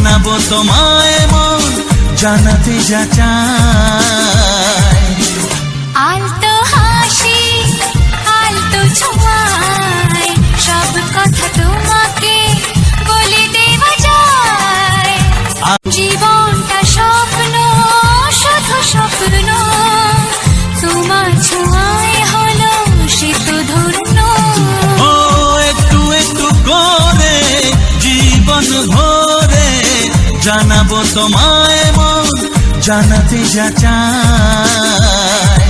জানাবো তোমায় মন জানাতে যা চাই। আলতো হাসি আলতো ছোঁয়ায় সব কথা তোমাকে বলে দেওয়া যায়। জীবনটা স্বপ্ন শুধু স্বপ্ন, তোমার ছোঁয়ায় হলো সে তো ধন্য। ও একটু একটু করে জীবন ভরে জানাবো তোমায় মন জানাতে যা চাই।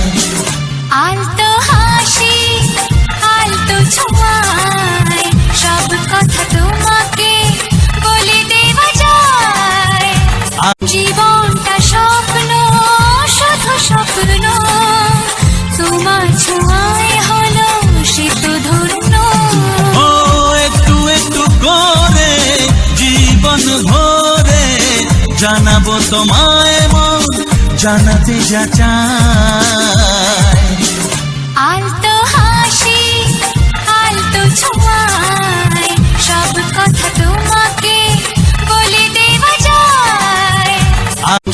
আলতো হাসি আলতো ছোঁয়ায় সব কথা তোমাকে বলে দেওয়া যায়। জীবনটা স্বপ্ন শুধু স্বপ্ন, তোমার ছোঁয়ায় হলো সে তো ধন্য। ও একটু একটু করে জীবন ভরে জানাবো তোমায় মন জানাতে যা চাই। আলতো হাসি আলতো ছোঁয়ায় সব কথা তোমাকে বলে দেওয়া যায়।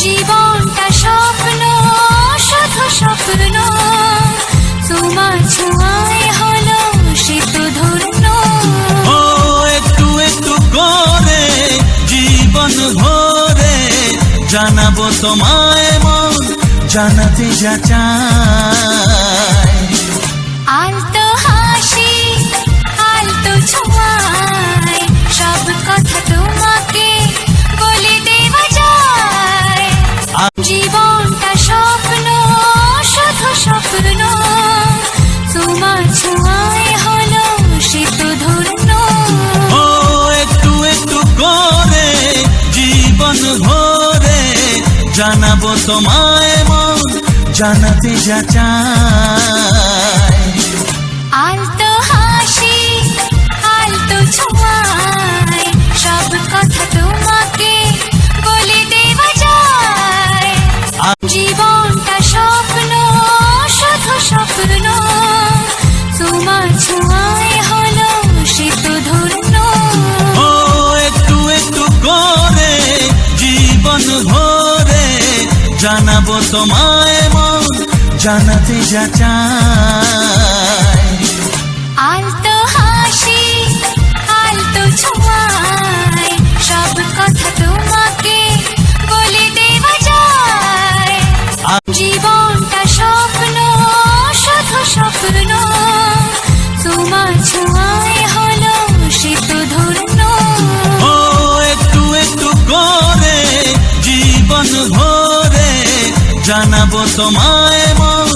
জীবনটা স্বপ্ন শুধু স্বপ্ন, তোমার ছোঁয়ায় হলো সে তো ধন্য। ও একটু একটু করে জীবন ভরে জানাবো তোমায় মন জানাতে যা চাই। আলতো হাসি আলতো ছোঁয়ায় সব কথা তোমাকে বলে দেওয়া যায়। জীবনটা স্বপ্ন শুধু স্বপ্ন, তোমার ছোঁয়ায় হলো সে তো ধন্য। ও একটু একটু করে জীবন ভরে জানাবো তোমায় মন জানাতে যা চাই। আলতো হাসি আলতো ছোঁয়ায় সব কথা তোমাকে বলে দেওয়া যায়। জীবনটা স্বপ্ন শুধু স্বপ্ন, তোমার ছোঁয়ায় হলো সে তো ধন্য। ও একটু একটু করে জীবন ভরে জানাবো তোমায় মন জানাতে যা চাই। আলতো হাসি আলতো ছোঁয়ায় সব কথা তোমাকে বলে দেওয়া যায়। জীবনটা স্বপ্ন শুধু স্বপ্ন, তোমার ছোঁয়ায় হলো সে তো ধন্য। ও একটু একটু করে জীবন ভরে জানাবো তোমায় মন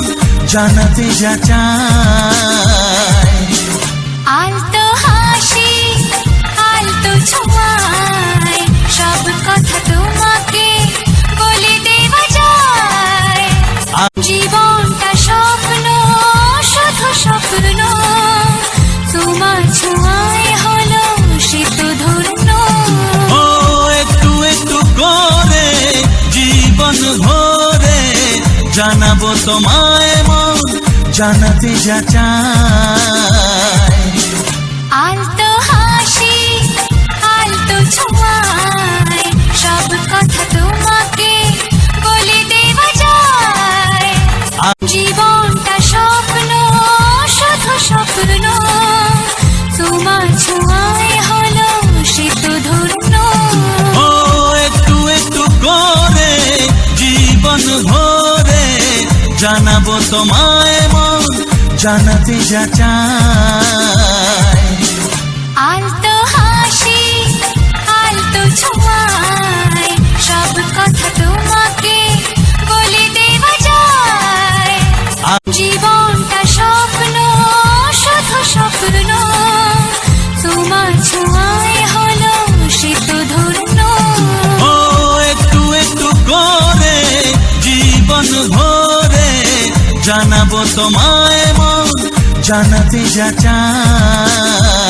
জানাতে যা চাই। আলতো হাসি আলতো ছোঁয়ায় সব কথা তোমাকে বলে দেওয়া যায়। জীবনটা স্বপ্ন শুধু স্বপ্ন, তোমার ছোঁয়ায় হলো সে তো ধন্য। ও একটু একটু করে জীবন ভরে জানাবো তোমায় মন জানাতে যা চাই। আলতো হাসি আলতো ছোঁয়ায় সব কথা তোমাকে বলে দেওয়া যায়। জীবনটা স্বপ্ন শুধু স্বপ্ন, তোমার ছোঁয়ায় হলো সে তো ধন্য। ও একটু একটু করে জীবন ভরে জানাবো তোমায় মন জানাতে যা চাই। আলতো হাসি আলতো ছোঁয়ায় সব কথা তোমাকে বলে দেওয়া যায়। জীবনটা স্বপ্ন শুধু স্বপ্ন, তোমার ছোঁয়ায় হলো সে তো ধন্য। ও একটু একটু করে জীবন ভরে জানাবো তোমায় মন জানাতে যা চাই।